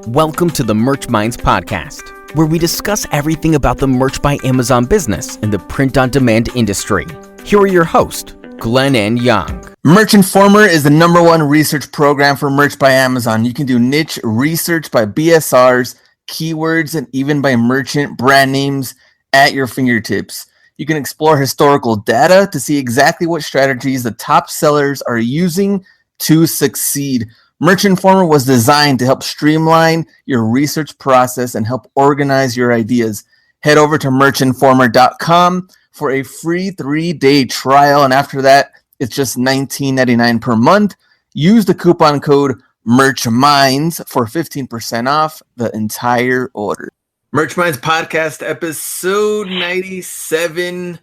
Welcome to the Merch Minds podcast, where we discuss everything about the Merch by Amazon business and the print-on-demand industry. Here are your hosts, Glenn and Young. Merch Informer is the #1 research program for Merch by Amazon. You can do niche research by BSRs, keywords, and even by merchant brand names at your fingertips. You can explore historical data to see exactly what strategies the top sellers are using to succeed. Merch Informer was designed to help streamline your research process and help organize your ideas. Head over to merchinformer.com for a free 3-day trial, and after that, it's just $19.99 per month. Use the coupon code MERCHMINDS for 15% off the entire order. Merch Minds Podcast, episode 97.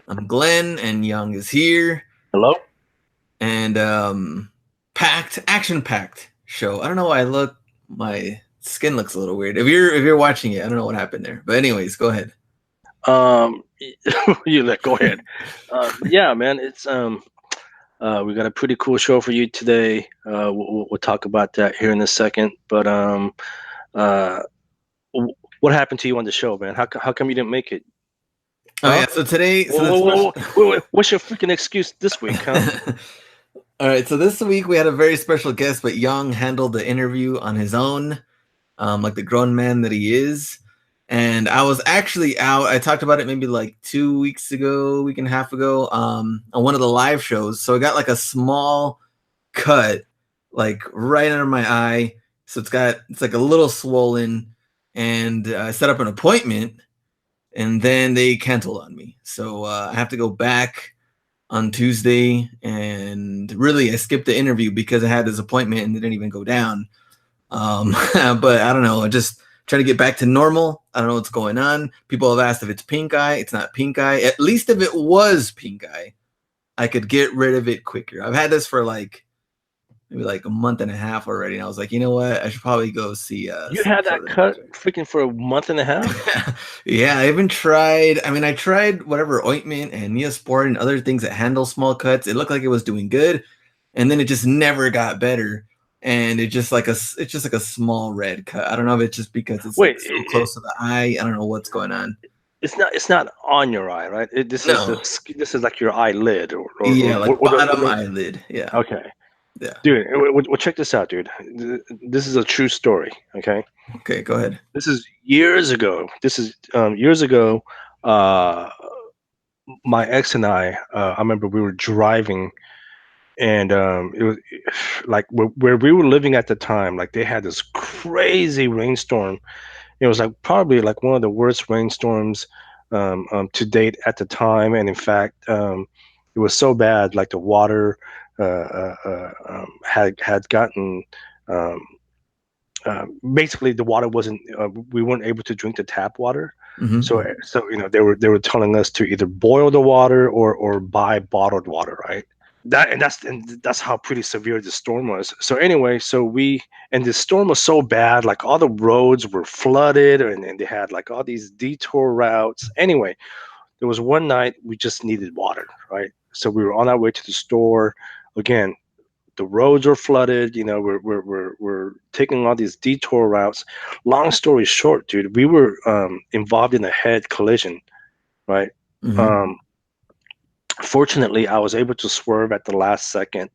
I'm Glenn, and Young is here. Hello. And action-packed show. I don't know why my skin looks a little weird. If you're watching it, I don't know what happened there. But anyways, go ahead. Go ahead. Yeah, man, it's we got a pretty cool show for you today. We'll talk about that here in a second. But what happened to you on the show, man? How come you didn't make it? Oh yeah. So today, what's your freaking excuse this week, huh? All right, so this week we had a very special guest, but Young handled the interview on his own, like the grown man that he is. And I was actually out. I talked about it maybe like 2 weeks ago, week and a half ago, on one of the live shows. So I got like a small cut, like right under my eye. So it's like a little swollen, and I set up an appointment, and then they canceled on me. So I have to go back on Tuesday, and really I skipped the interview because I had this appointment and it didn't even go down. But I don't know, I just try to get back to normal. I don't know what's going on. People have asked if it's pink eye. It's not pink eye. At least if it was pink eye, I could get rid of it quicker. I've had this for maybe like a month and a half already, and I was like, you know what, I should probably go see you had that cut freaking for a month and a half. Yeah, I tried whatever ointment and Neosporin and other things that handle small cuts. It looked like it was doing good, and then it just never got better, and it's just like a small red cut. I don't know if it's just because it's so close to the eye. I don't know what's going on. It's not on your eye, right? This is like your eyelid or bottom eyelid. Yeah. Okay. Yeah, dude. Well, check this out, dude. This is a true story. Okay, go ahead. This is years ago. My ex and I remember we were driving, and it was like where we were living at the time. Like they had this crazy rainstorm. It was like probably like one of the worst rainstorms to date at the time, and in fact, it was so bad. Like the water had gotten basically the water wasn't we weren't able to drink the tap water. Mm-hmm. So they were telling us to either boil the water or buy bottled water, right? That's how pretty severe the storm was. So anyway, the storm was so bad, like all the roads were flooded, and they had like all these detour routes. Anyway, there was one night we just needed water, right? So we were on our way to the store. Again, the roads were flooded. We're taking all these detour routes. Long story short, dude, we were involved in a head collision, right? Mm-hmm. Fortunately, I was able to swerve at the last second,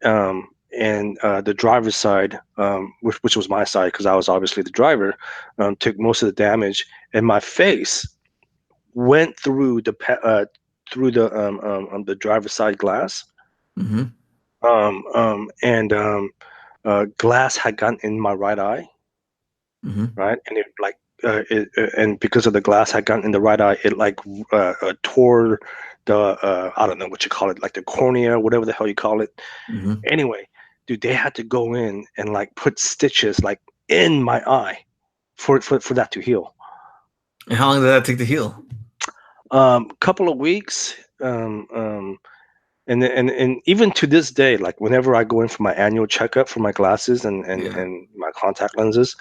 and the driver's side, which was my side because I was obviously the driver, took most of the damage, and my face went through the driver's side glass. Mm-hmm. Glass had gotten in my right eye, mm-hmm. right, and and because of the glass had gotten in the right eye, it tore the I don't know what you call it, like the cornea, whatever the hell you call it. Mm-hmm. Anyway, dude, they had to go in and like put stitches like in my eye for that to heal. And how long did that take to heal? Couple of weeks. And even to this day, like whenever I go in for my annual checkup for my glasses and my contact lenses,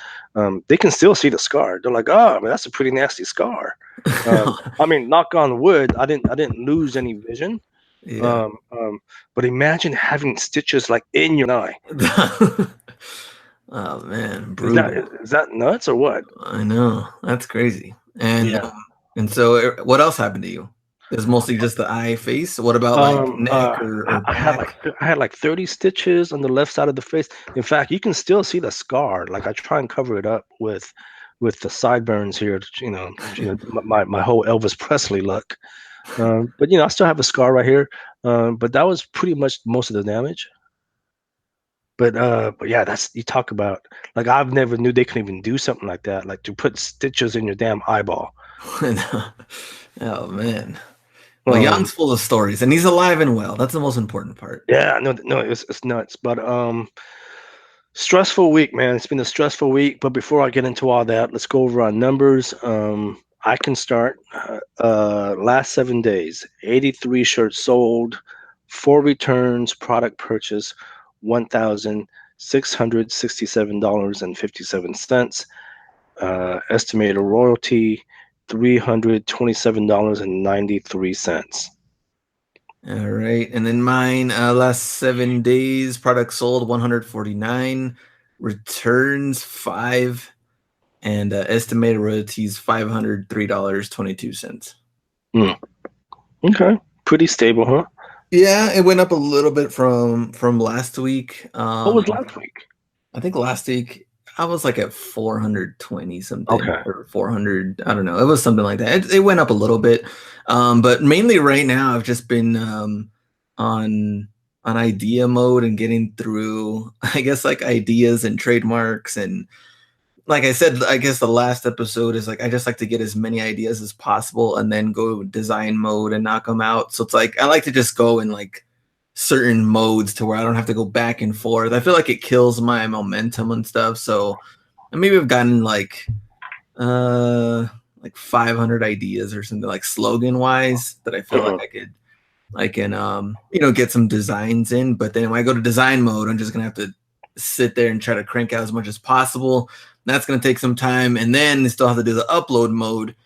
they can still see the scar. They're like, "Oh, man, that's a pretty nasty scar." I mean, knock on wood, I didn't lose any vision. Yeah. But imagine having stitches like in your eye. Oh man, brutal. Is that nuts or what? I know, that's crazy. And Yeah. and so what else happened to you? It's mostly just the eye, face. What about like neck or back? I had like 30 stitches on the left side of the face. In fact, you can still see the scar. Like I try and cover it up with the sideburns here. My whole Elvis Presley look. But I still have a scar right here. But that was pretty much most of the damage. But yeah, that's you talk about like I've never knew they can even do something like that, like to put stitches in your damn eyeball. Oh man. Well, Um, Jan's full of stories, and he's alive and well. That's the most important part. yeah, no, it's nuts. But stressful week, man. It's been a stressful week. But before I get into all that, let's go over our numbers. I can start. Last 7 days, 83 shirts sold, 4 returns, product purchase, $1,667.57. Estimated royalty, $327.93. All right. And then mine, last 7 days, products sold 149, returns 5, and estimated royalties $503.22. Okay, pretty stable, huh? Yeah, it went up a little bit from last week. What was last week? I think last week I was like at 420 something Okay. or 400. I don't know. It was something like that. It went up a little bit. But mainly right now I've just been on idea mode and getting through, I guess, like ideas and trademarks. And like I said, I guess the last episode is like I just like to get as many ideas as possible and then go design mode and knock them out. So it's like I like to just go in like certain modes to where I don't have to go back and forth. I feel like it kills my momentum and stuff. So maybe I've gotten like 500 ideas or something, like slogan wise, that I feel like I can get some designs in. But then when I go to design mode, I'm just gonna have to sit there and try to crank out as much as possible. That's gonna take some time, and then still have to do the upload mode,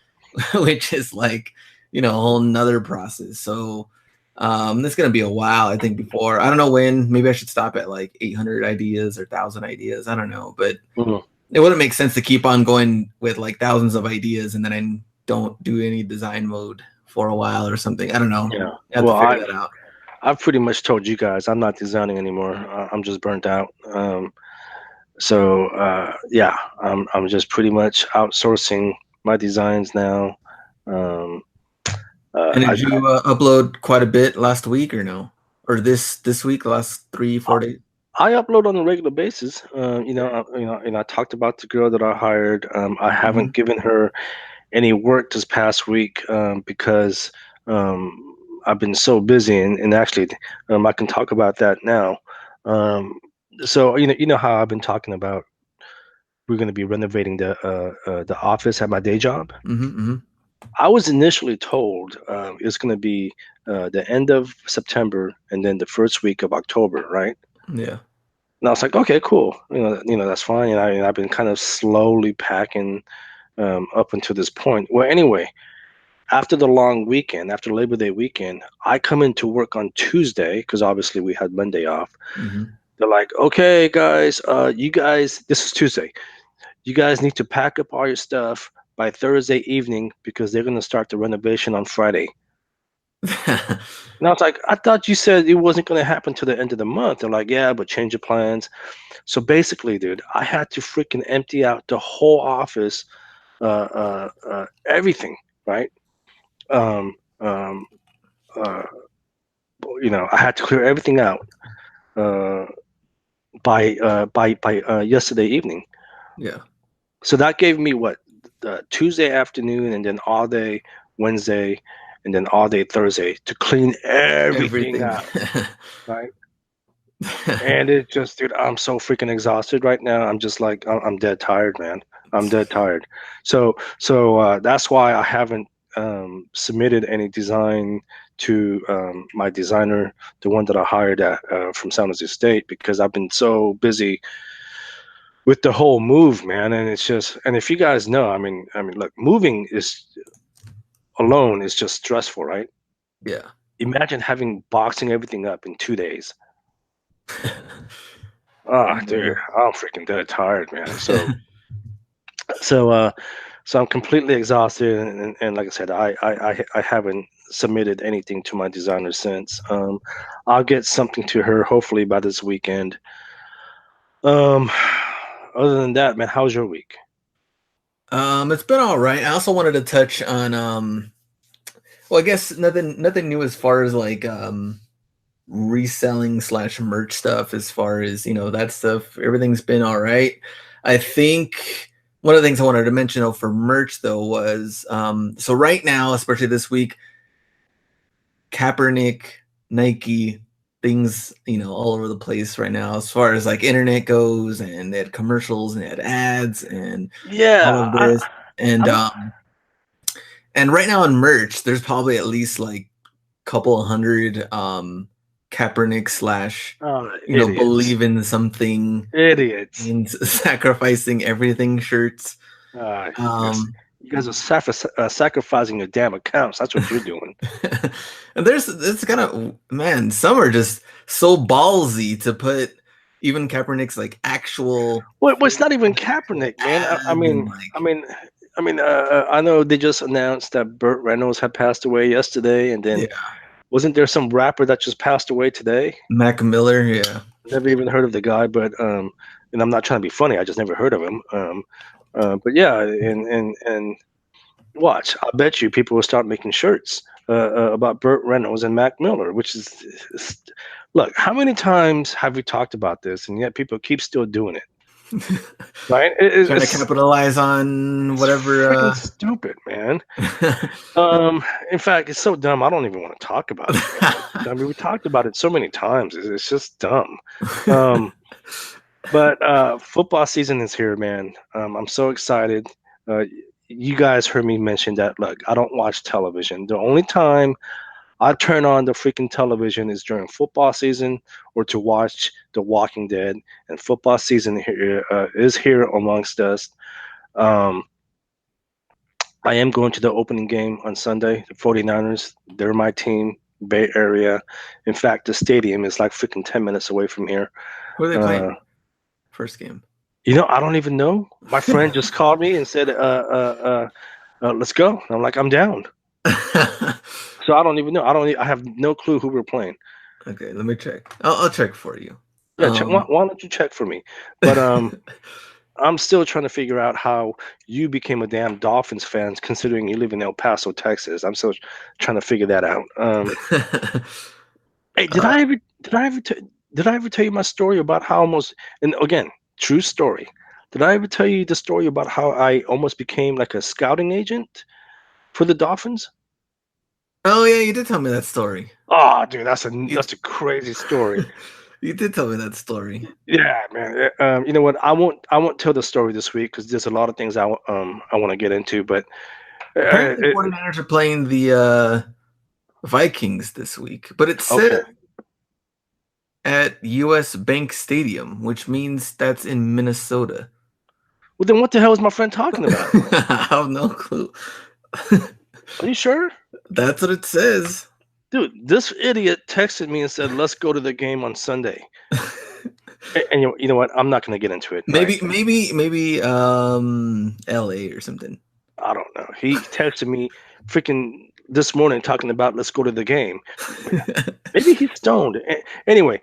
which is like a whole nother process. So it's gonna be a while, I think, before, I don't know when. Maybe I should stop at like 800 ideas or 1,000 ideas. I don't know, but it wouldn't make sense to keep on going with like thousands of ideas and then I don't do any design mode for a while or something. I don't know. Yeah. I have to figure that out. I've pretty much told you guys I'm not designing anymore. I'm just burnt out. Yeah, I'm just pretty much outsourcing my designs now. Um, And did you upload quite a bit last week or no? Or this week, the last 3-4 days? I upload on a regular basis. I talked about the girl that I hired. I haven't given her any work this past week because I've been so busy, and actually, I can talk about that now. So you know how I've been talking about we're going to be renovating the office at my day job. I was initially told it's going to be the end of September and then the first week of October, right? Yeah. And I was like, okay, cool. That's fine. And I've been kind of slowly packing up until this point. Well, anyway, after the long weekend, after Labor Day weekend, I come into work on Tuesday because obviously we had Monday off. They're like, okay, guys, this is Tuesday. You guys need to pack up all your stuff by Thursday evening because they're going to start the renovation on Friday. And I was like, I thought you said it wasn't going to happen till the end of the month. They're like, yeah, but change your plans. So basically, dude, I had to freaking empty out the whole office, everything, right? I had to clear everything out by yesterday evening. Yeah. So that gave me what, Tuesday afternoon, and then all day Wednesday, and then all day Thursday to clean everything out, right? And it just, dude, I'm so freaking exhausted right now. I'm just like, I'm dead tired, man. I'm dead tired. So that's why I haven't submitted any design to my designer, the one that I hired from San Jose State, because I've been so busy with the whole move, man. And it's just, and if you guys know, I mean, look, moving alone is just stressful, right? Yeah. Imagine boxing everything up in 2 days. Dude, I'm freaking dead tired, man. So I'm completely exhausted, and like I said, I haven't submitted anything to my designer since. I'll get something to her hopefully by this weekend. Other than that, man, how's your week? It's been all right. I also wanted to touch on well, I guess nothing new as far as like reselling / merch stuff. As far as that stuff, everything's been all right. I think one of the things I wanted to mention though for merch though was so right now, especially this week, Kaepernick, Nike, things all over the place right now as far as like internet goes, and they had commercials and they had ads and all of Yeah, this. And and right now on merch, there's probably at least like a couple of hundred Kaepernick / idiots, believe in something idiots. and sacrificing everything shirts. You guys are sacrificing your damn accounts. That's what you're doing. And it's kind of, man, some are just so ballsy to put even Kaepernick's like actual. Well, it's not even Kaepernick, man. I know they just announced that Burt Reynolds had passed away yesterday, and then wasn't there some rapper that just passed away today? Mac Miller, yeah. Never even heard of the guy, but and I'm not trying to be funny. I just never heard of him. But yeah, and watch. I bet you people will start making shirts about Burt Reynolds and Mac Miller, which is look. How many times have we talked about this, and yet people keep still doing it? Right? Trying to capitalize on whatever. Freaking stupid, man. In fact, it's so dumb. I don't even want to talk about it. I mean, we talked about it so many times. It's just dumb. But football season is here, man. I'm so excited. You guys heard me mention that. Look, I don't watch television. The only time I turn on the freaking television is during football season or to watch The Walking Dead. And football season is here amongst us. I am going to the opening game on Sunday. The 49ers, they're my team, Bay Area. In fact, the stadium is like freaking 10 minutes away from here. Who are they playing? First game. I don't even know. My friend just called me and said, let's go. And I'm like, I'm down. So I don't even know. I have no clue who we're playing. Okay, let me check. I'll check for you. Yeah, why don't you check for me? But I'm still trying to figure out how you became a damn Dolphins fan, considering you live in El Paso, Texas. I'm still trying to figure that out. Hey, did I ever tell you my story about how almost, and again, true story. Did I ever tell you the story about how I almost became like a scouting agent for the Dolphins? Oh yeah, you did tell me that story. Oh, dude, that's a crazy story. You did tell me that story. Yeah, man. You know what? I won't tell the story this week because there's a lot of things I want to get into. But apparently, the 49ers are playing the Vikings this week, but it's set at U.S. Bank Stadium, which means that's in Minnesota. Well, then what the hell is my friend talking about? I have no clue. Are you sure? That's what it says. Dude, this idiot texted me and said, let's go to the game on Sunday. and you know what? I'm not going to get into it. Maybe LA or something. I don't know. He texted me freaking this morning talking about let's go to the game. Maybe he's stoned. Anyway,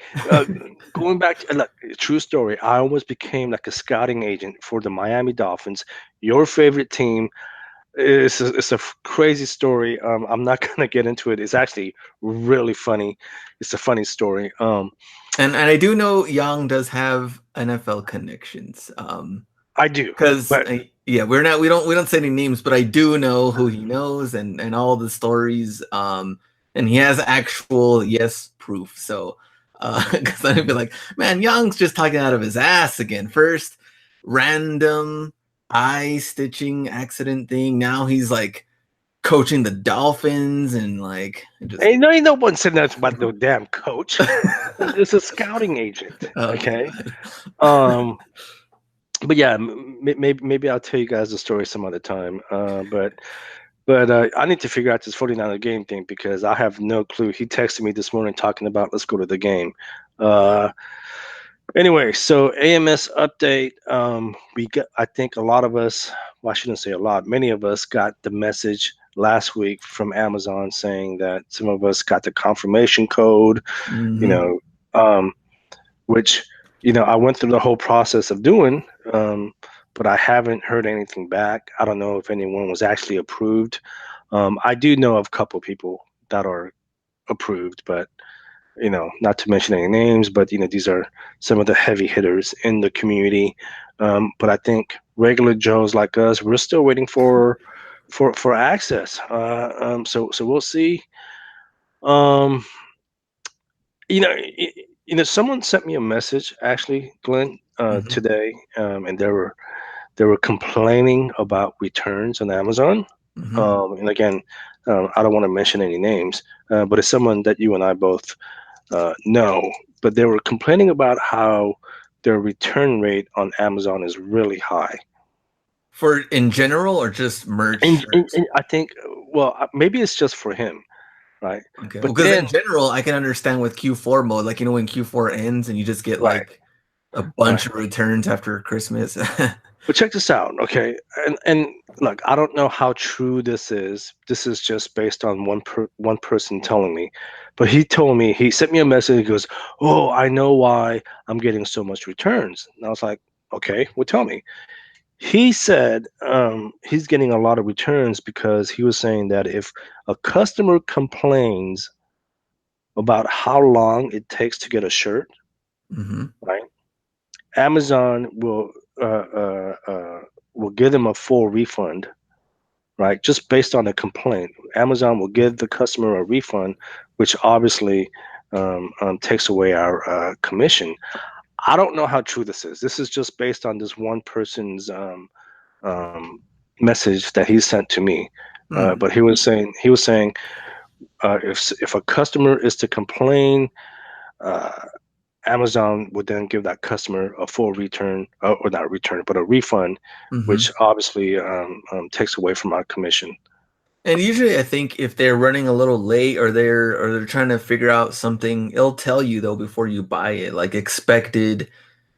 going back to true story, I almost became like a scouting agent for the Miami Dolphins, your favorite team. It's a crazy story. I'm not gonna get into it. It's actually really funny. It's a funny story. And I do know Yang does have NFL connections. I do, because we don't say any names, but I do know who he knows and all the stories. And he has actual proof. So because I'd be like, man, Yang's just talking out of his ass again. First, random eye stitching accident thing. Now he's like coaching the Dolphins and like ain't no one said that about no damn coach. It's a scouting agent. Okay. But yeah, maybe I'll tell you guys the story some other time. But I need to figure out this 49er game thing because I have no clue. He texted me this morning talking about let's go to the game. Anyway, so AMS update. I think a lot of us, well, I shouldn't say a lot, many of us got the message last week from Amazon saying that some of us got the confirmation code, um, which, I went through the whole process of doing, but I haven't heard anything back. I don't know if anyone was actually approved. I do know of a couple people that are approved, but not to mention any names, but these are some of the heavy hitters in the community. But I think regular Joes like us, we're still waiting for access. So we'll see. Um, someone sent me a message actually, Glenn, today, and they were complaining about returns on Amazon. And again, I don't want to mention any names, but it's someone that you and I both no, but they were complaining about how their return rate on Amazon is really high. For in general or just merch? And I think, well, maybe it's just for him, right? Okay. But Because then, in general, I can understand with Q4 mode, like when Q4 ends and you just get right, like a bunch of returns after Christmas. but check this out, okay? And look, I don't know how true this is. This is just based on one person telling me, but he told me, he sent me a message. He goes, "Oh, I know why I'm getting so much returns." And I was like, "Okay, well, tell me." He said he's getting a lot of returns because he was saying that if a customer complains about how long it takes to get a shirt, right? Amazon will give them a full refund, right? Just based on a complaint, Amazon will give the customer a refund, which obviously takes away our commission. I don't know how true this is. This is just based on this one person's um, message that he sent to me. But he was saying if a customer is to complain, Amazon would then give that customer a full return, or not return, but a refund, which obviously takes away from our commission. And usually I think if they're running a little late or they're trying to figure out something, it'll tell you though before you buy it, like expected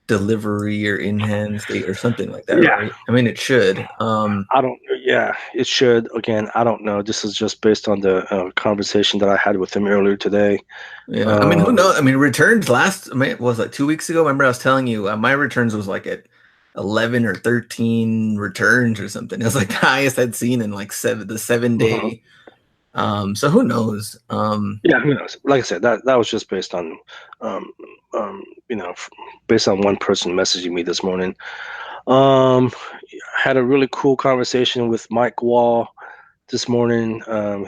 delivery or in-hand state or something like that, Yeah, right? I mean, it should. I don't. Yeah, it should. Again, I don't know. This is just based on the conversation that I had with him earlier today. Yeah, I mean, who knows? I mean, returns last, I mean, it was like 2 weeks ago. Remember, I was telling you my returns was like at 11 or 13 returns or something. It was like the highest I'd seen in like the 7 day. So who knows? Yeah, who knows? Like I said, that was just based on, um, based on one person messaging me this morning. Had a really cool conversation with Mike Wall this morning.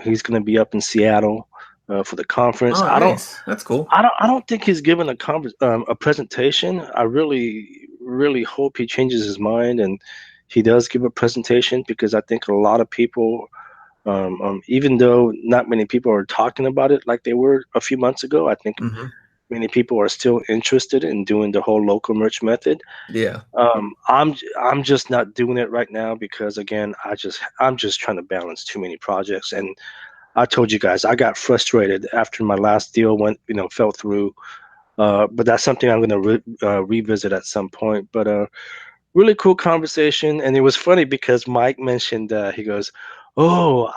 He's going to be up in Seattle for the conference. Oh, nice. That's cool. I don't think he's given a presentation. I really hope he changes his mind and he does give a presentation, because I think a lot of people, even though not many people are talking about it like they were a few months ago, I think many people are still interested in doing the whole local merch method. Yeah. I'm just not doing it right now because, again, I'm just trying to balance too many projects. And I told you guys I got frustrated after my last deal fell through. But that's something I'm going to revisit at some point. But really cool conversation, and it was funny because Mike mentioned, he goes, "Oh,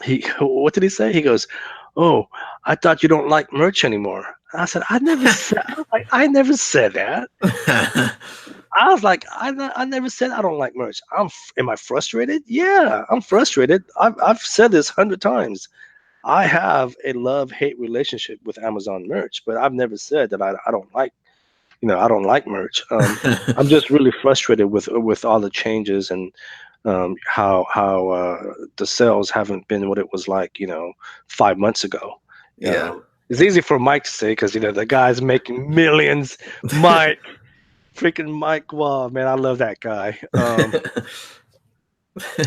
he what did he say? He goes, "Oh, I thought you don't like merch anymore." I said, "I never said I never said that." I was like, I never said I don't like merch. Am I frustrated? Yeah, I'm frustrated. I've said this 100 times. I have a love-hate relationship with Amazon merch, but I've never said that I don't like, I don't like merch. I'm just really frustrated with all the changes and how the sales haven't been what it was like 5 months ago. Yeah. It's easy for Mike to say because the guy's making millions. Mike, freaking Mike, wow, man, I love that guy.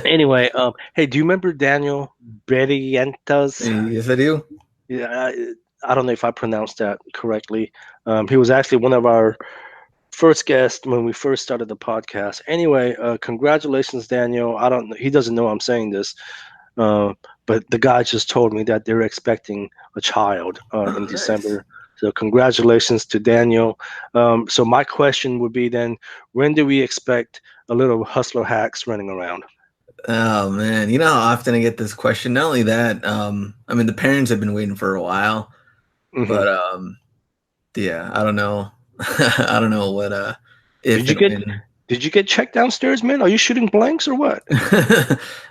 Anyway, hey, do you remember Daniel Berrientos? Yes, I do. Yeah, I don't know if I pronounced that correctly. He was actually one of our first guests when we first started the podcast. Anyway, congratulations, Daniel. I don't know. He doesn't know I'm saying this, but but the guy just told me that they're expecting a child in Nice. December. So congratulations to Daniel. So my question would be then, when do we expect a little hustler hacks running around? Oh man, you know how often I get this question. Not only that, I mean the parents have been waiting for a while, but yeah, I don't know. I don't know what if and when. Did you get checked downstairs, man? Are you shooting blanks or what?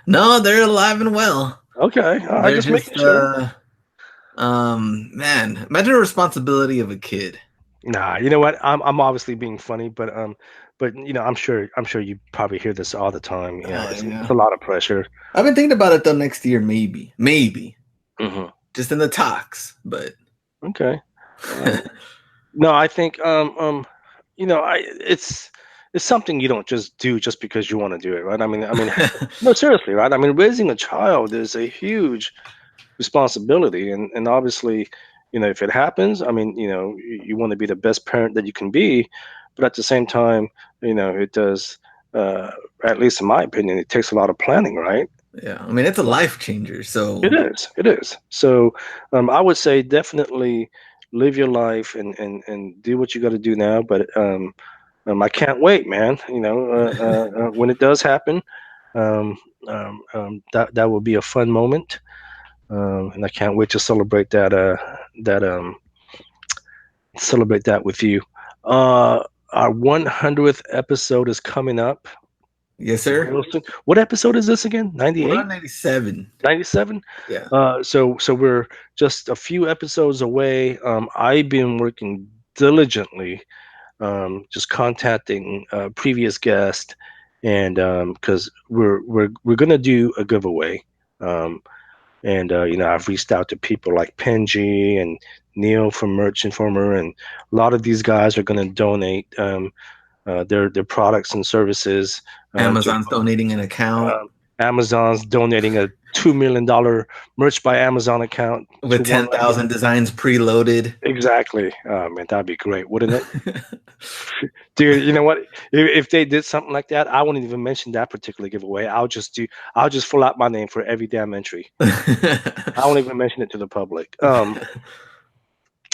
No, they're alive and well. Okay, I just making sure. Man, imagine the responsibility of a kid. Nah, you know what? I'm obviously being funny, but you know, I'm sure you probably hear this all the time. Yeah, it's a lot of pressure. I've been thinking about it though. Next year, maybe, Mm-hmm. just in the talks. But okay. No, I think you know, it's something you don't just do just because you want to do it, right? I mean, no, seriously, right? I mean, raising a child is a huge responsibility, and obviously, you know, if it happens, I mean, you know, you want to be the best parent that you can be, but at the same time, you know, it does, at least in my opinion, it takes a lot of planning, right? Yeah, I mean, it's a life changer. So it is. So I would say definitely live your life and do what you got to do now, but I can't wait, man. You know, when it does happen, that will be a fun moment. And I can't wait to celebrate that. Celebrate that with you. Our 100th episode is coming up. Yes, sir. What episode is this again? 98? We're on 97. 97? Yeah. So we're just a few episodes away. I've been working diligently, just contacting previous guests, and because we're gonna do a giveaway. And you know, I've reached out to people like Penji and Neil from Merch Informer, and a lot of these guys are going to donate their products and services. Amazon's donating an account. Amazon's donating a $2 million Merch by Amazon account with 10,000 designs preloaded. Exactly. Man, that'd be great, wouldn't it? Dude, you know what? If they did something like that, I wouldn't even mention that particular giveaway. I'll just fill out my name for every damn entry. I won't even mention it to the public.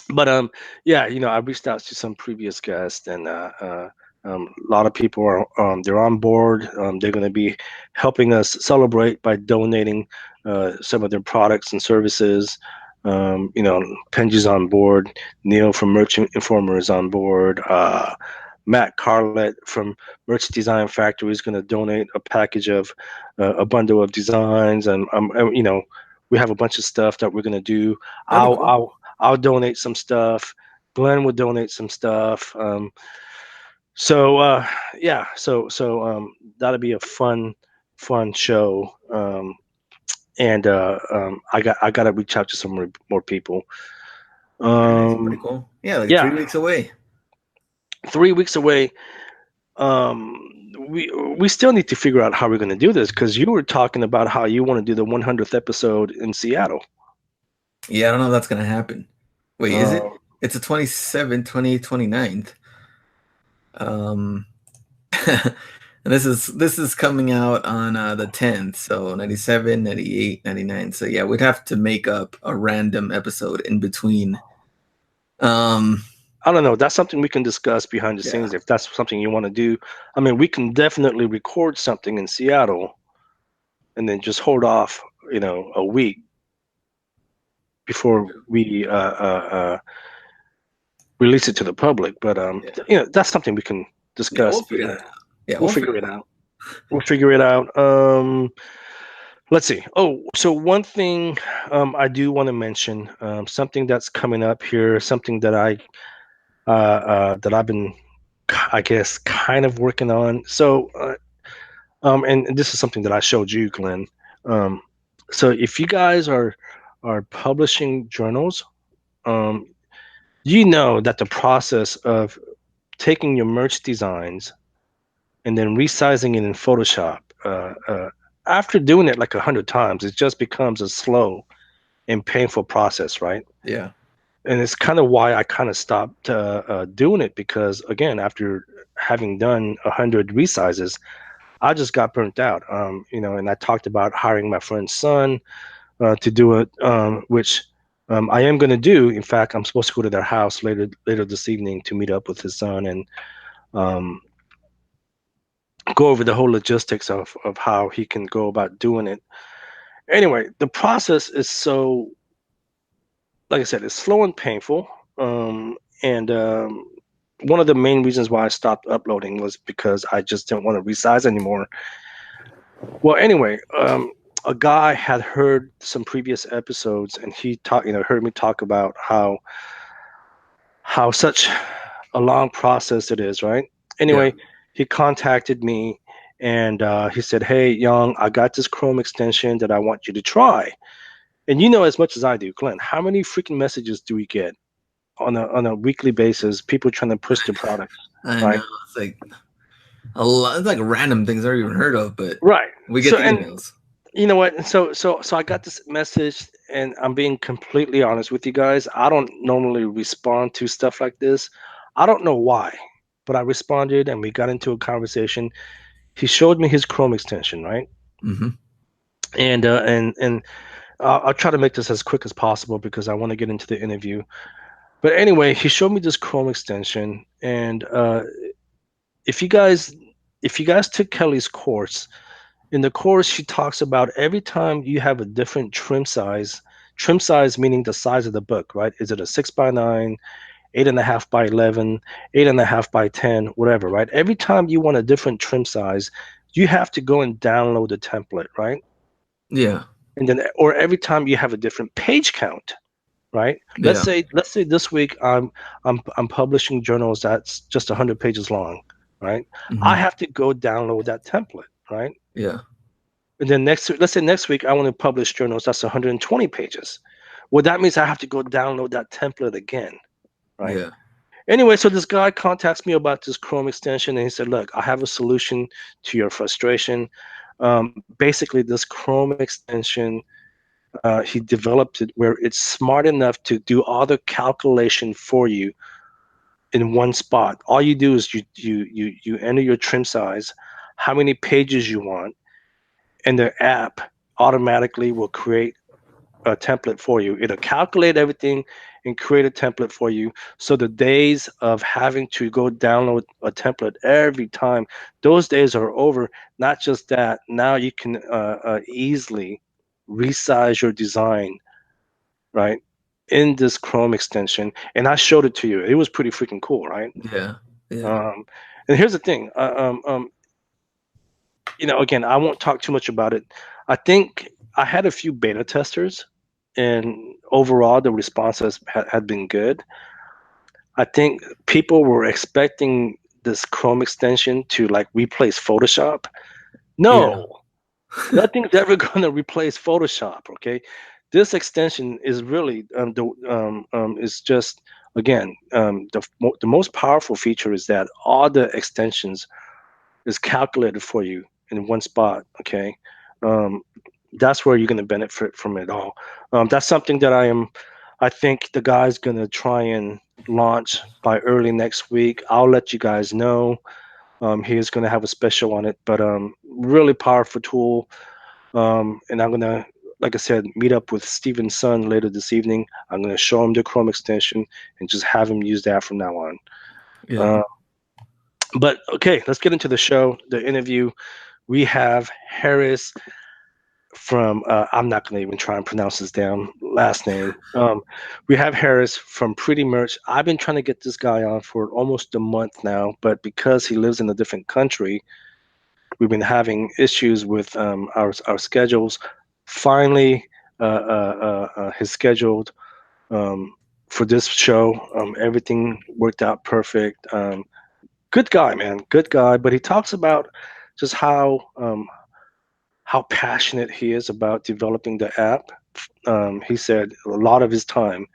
But yeah, you know, I reached out to some previous guests, and a lot of people are they're on board. They're going to be helping us celebrate by donating some of their products and services. You know, Penji's on board. Neil from Merchant Informer is on board. Matt Carlett from Merch Design Factory is going to donate a package of a bundle of designs, and you know, we have a bunch of stuff that we're going to do. I'll donate some stuff. Glenn will donate some stuff. So yeah, so that'll be a fun show. And I got to reach out to some more people. Pretty cool. Yeah, like 3 weeks away. 3 weeks away. We still need to figure out how we're going to do this, because you were talking about how you want to do the 100th episode in Seattle. Yeah, I don't know if that's going to happen. Wait, is it? It's the 27th, 28th, 29th. And this is coming out on the 10th, so 97, 98, 99. So yeah, we'd have to make up a random episode in between. I don't know. That's something we can discuss behind the scenes if that's something you want to do. I mean, we can definitely record something in Seattle and then just hold off, you know, a week before we release it to the public. But you know, that's something we can discuss. We'll figure it out. Yeah, we'll figure it out. We'll figure it out. Let's see. Oh, so one thing I do want to mention, something that's coming up here, something that I've been, I guess, kind of working on. So, and this is something that I showed you, Glenn. So if you guys are publishing journals, you know that the process of taking your merch designs and then resizing it in Photoshop, after doing it like 100 times, it just becomes a slow and painful process, right? Yeah. And it's kind of why I kind of stopped doing it, because again, after having done 100 resizes, I just got burnt out. You know, and I talked about hiring my friend's son, to do it, which I am going to do. In fact, I'm supposed to go to their house later this evening to meet up with his son and um, go over the whole logistics of how he can go about doing it. Anyway, the process is so, like I said, it's slow and painful. And one of the main reasons why I stopped uploading was because I just didn't want to resize anymore. Well, anyway, a guy had heard some previous episodes, and he heard me talk about how such a long process it is, right? Anyway, he contacted me and he said, "Hey, Young, I got this Chrome extension that I want you to try." And you know as much as I do, Glenn, how many freaking messages do we get on a weekly basis? People trying to push the products. I right? know, it's like a lot. It's like random things I've even heard of, but Right. we get the emails. You know what? So I got this message, and I'm being completely honest with you guys. I don't normally respond to stuff like this. I don't know why, but I responded, and we got into a conversation. He showed me his Chrome extension, right? Mm-hmm. And I'll try to make this as quick as possible because I want to get into the interview. But anyway, he showed me this Chrome extension, and if you guys took Kelly's course, in the course she talks about every time you have a different trim size meaning the size of the book, right? Is it a 6x9, 8.5 by 11, 8.5 by 10, whatever, right? Every time you want a different trim size, you have to go and download the template, right? Yeah. And then, or every time you have a different page count, right? Let's say this week I'm publishing journals that's just 100 pages long, right? Mm-hmm. I have to go download that template, right? Yeah. And then let's say next week I want to publish journals that's 120 pages. Well, that means I have to go download that template again, right? Yeah. Anyway, so this guy contacts me about this Chrome extension, and he said, "Look, I have a solution to your frustration. Basically, this Chrome extension, he developed it where it's smart enough to do all the calculation for you in one spot. All you do is you enter your trim size, how many pages you want, and the app automatically will create a template for you. It'll calculate everything and create a template for you. So the days of having to go download a template every time, those days are over. Not just that, now you can easily resize your design, right, in this Chrome extension. And I showed it to you. It was pretty freaking cool, right? Yeah. And here's the thing. Again, I won't talk too much about it. I think I had a few beta testers, and overall the response had been good. I think people were expecting this Chrome extension to like replace Photoshop. No, nothing's ever going to replace Photoshop. Okay, this extension is really is just, again, the most powerful feature is that all the extensions is calculated for you in one spot. Okay, that's where you're going to benefit from it all. That's something that I think the guy's going to try and launch by early next week. I'll let you guys know. He is going to have a special on it, but really powerful tool. And I'm going to, like I said, meet up with Steven's son later this evening. I'm going to show him the Chrome extension and just have him use that from now on. Yeah. But okay, let's get into the show, the interview. We have Harris from, I'm not going to even try and pronounce his damn last name. We have Harris from Pretty Merch. I've been trying to get this guy on for almost a month now, but because he lives in a different country, we've been having issues with our schedules. Finally, his scheduled for this show. Everything worked out perfect. Good guy, man. Good guy. But he talks about just how passionate he is about developing the app. He said a lot of his time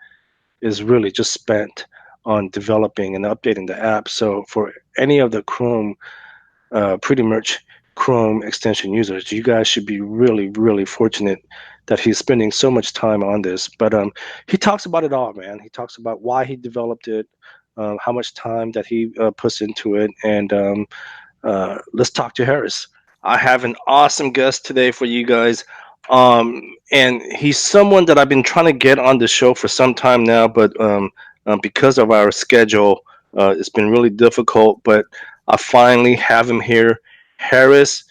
is really just spent on developing and updating the app. So for any of the Chrome, Pretty Much Chrome extension users, you guys should be really, really fortunate that he's spending so much time on this. But he talks about it all, man. He talks about why he developed it, how much time that he puts into it, and let's talk to Harris. I have an awesome guest today for you guys. And he's someone that I've been trying to get on the show for some time now, but because of our schedule, it's been really difficult. But I finally have him here, Harris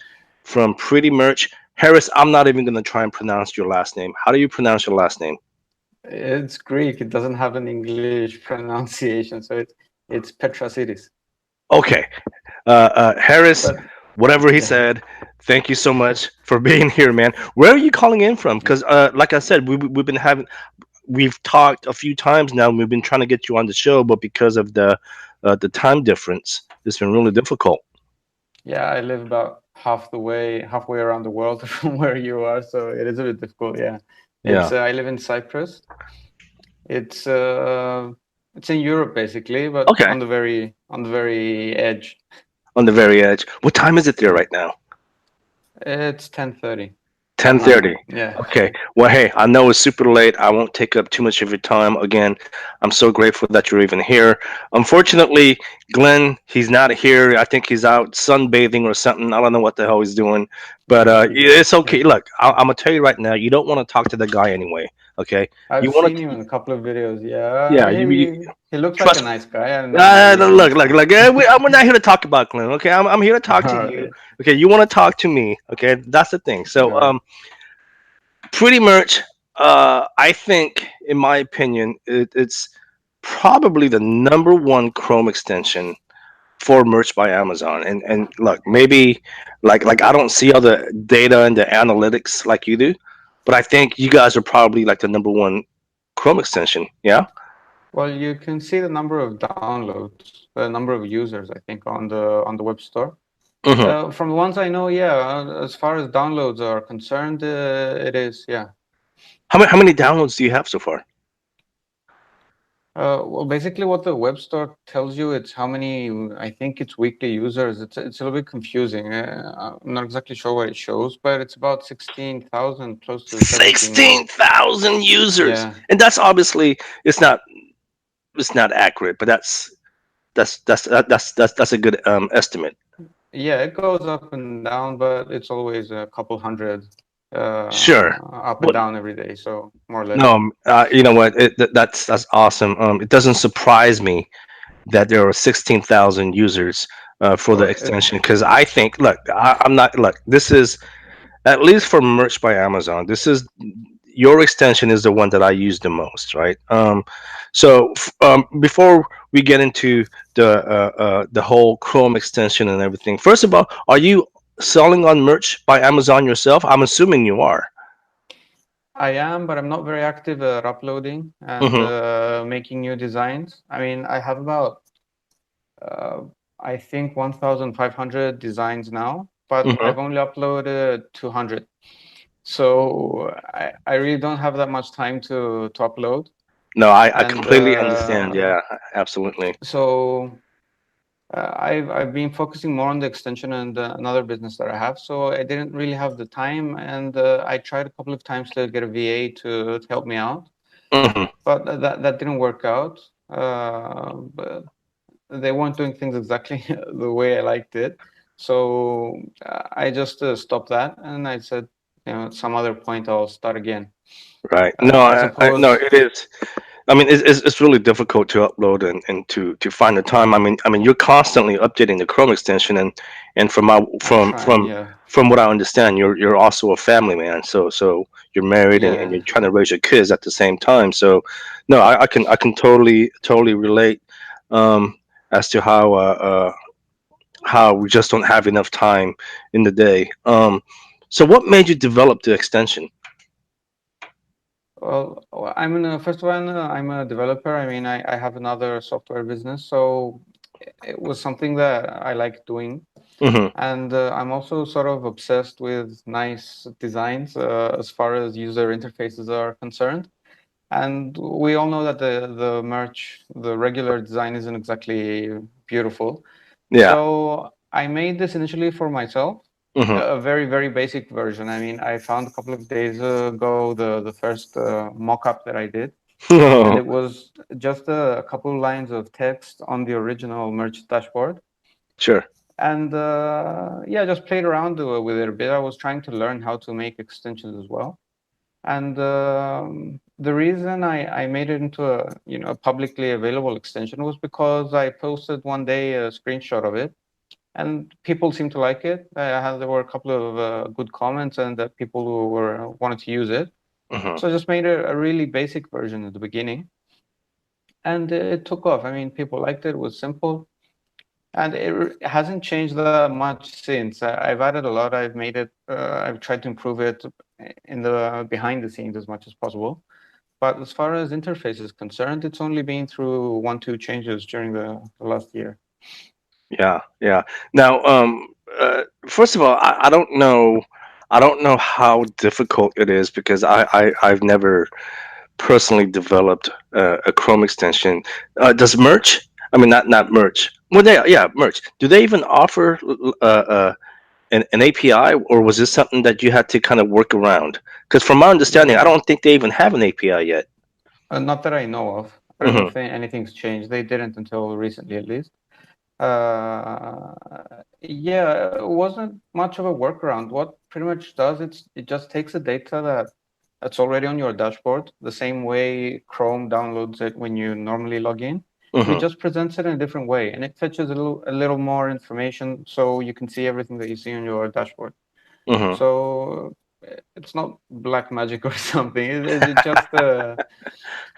from Pretty Merch. Harris, I'm not even going to try and pronounce your last name. How do you pronounce your last name? It's Greek. It doesn't have an English pronunciation, so it's Petrasitis. Okay, Harris, But whatever he yeah, said. Thank you so much for being here, man. Where are you calling in from? Because, like I said, we've been having we've talked a few times now. And we've been trying to get you on the show, but because of the time difference, it's been really difficult. yeah, I live about halfway around the world from where you are, so it is a bit difficult. Yeah, Yeah. I live in Cyprus. It's it's in Europe basically, but Okay. on the very edge. On the very edge. What time is it there right now? It's 10:30 at night. 10:30. Yeah. Okay. Well, hey, I know it's super late. I won't take up too much of your time. Again, I'm so grateful that you're even here. Unfortunately, Glenn, he's not here. I think he's out sunbathing or something. I don't know what the hell he's doing. But yeah, it's okay. Look, I'm gonna tell you right now. You don't want to talk to the guy anyway. Okay. I've You want seen to? him in a couple of videos. Yeah, Yeah. he looks like a Trust. nice guy. I know him really well. Look, So. look. We're not here to talk about Glenn. Okay. I'm here to talk to you. Alright. Okay. You want to talk to me. Okay. That's the thing. So Alright. pretty much, I think, in my opinion, it's probably the number one Chrome extension for merch by Amazon. And look, maybe like I don't see all the data and the analytics like you do, but I think you guys are probably like the number one Chrome extension. Yeah. Well, you can see the number of downloads, the number of users, I think, on the web store. Hmm. From the ones I know, yeah, as far as downloads are concerned, it is, yeah. How many downloads do you have so far? Well, basically, what the web store tells you, it's how many, I think it's weekly users. It's a little bit confusing. I'm not exactly sure what it shows, but it's about 16,000, close to 17 now. 16,000 users, Yeah. and that's obviously it's not accurate, but that's a good estimate. Yeah, it goes up and down, but it's always a couple hundred Sure. up and Well, down every day, so more or less. no, you know what? That's awesome. It doesn't surprise me that there are 16,000 users for the Well, extension because I think, look, I'm not, look, this is at least for merch by Amazon. This is your extension is the one that I use the most, right? Before we get into the whole Chrome extension and everything, first of all, are you selling on merch by Amazon yourself? I'm assuming you are. I am, but I'm not very active at uploading and Hmm. making new designs. I mean, I have about, uh, I think 1,500 designs now, but Hmm. I've only uploaded 200. So I really don't have that much time to upload. No, I And completely understand. Yeah, absolutely. so I've been focusing more on the extension and another business that I have. So I didn't really have the time, and I tried a couple of times to get a VA to help me out, Hmm. but that didn't work out. But they weren't doing things exactly the way I liked it. So I just stopped that, and I said, at some other point I'll start again. Right. No, I no, suppose. it is. I mean, it's really difficult to upload and to find the time. I mean, you're constantly updating the Chrome extension, and from my I try, yeah, from what I understand, you're also a family man. So you're married and yeah. you're trying to raise your kids at the same time. So, no, I can totally relate um, as to how we just don't have enough time in the day. So what made you develop the extension? Well, first one, I'm a developer. I mean, I have another software business, so it was something that I like doing. Hmm. And I'm also sort of obsessed with nice designs as far as user interfaces are concerned. And we all know that the merch, the regular design isn't exactly beautiful. Yeah. So I made this initially for myself, Hmm. a very, very basic version. I mean, I found a couple of days ago the first mock-up that I did, and it was just a couple lines of text on the original merch dashboard. Sure. And yeah, just played around with it a bit. I was trying to learn how to make extensions as well. And the reason I made it into a publicly available extension was because I posted one day a screenshot of it, and people seemed to like it. There were a couple of good comments, and people who wanted to use it. So I just made a really basic version at the beginning, and it took off. I mean, people liked it. It was simple, and it hasn't changed that much since. I've added a lot. I've made it. I've tried to improve it in the behind the scenes as much as possible. But as far as interface is concerned, it's only been through 1-2 changes during the last year. Yeah, yeah. Now, first of all, I don't know. I don't know how difficult it is because I've never personally developed a Chrome extension. Does Merch? I mean, not Merch. Well, yeah, Merch. Do they even offer an API, or was this something that you had to kind of work around? Because from my understanding, I don't think they even have an API yet. Not that I know of. I don't know if anything's changed. They didn't until recently, at least. Yeah, it wasn't much of a workaround. What pretty much does it just takes the data that's already on your dashboard, the same way Chrome downloads it when you normally log in. It just presents it in a different way, and it fetches a little more information so you can see everything that you see on your dashboard. So it's not black magic or something. It just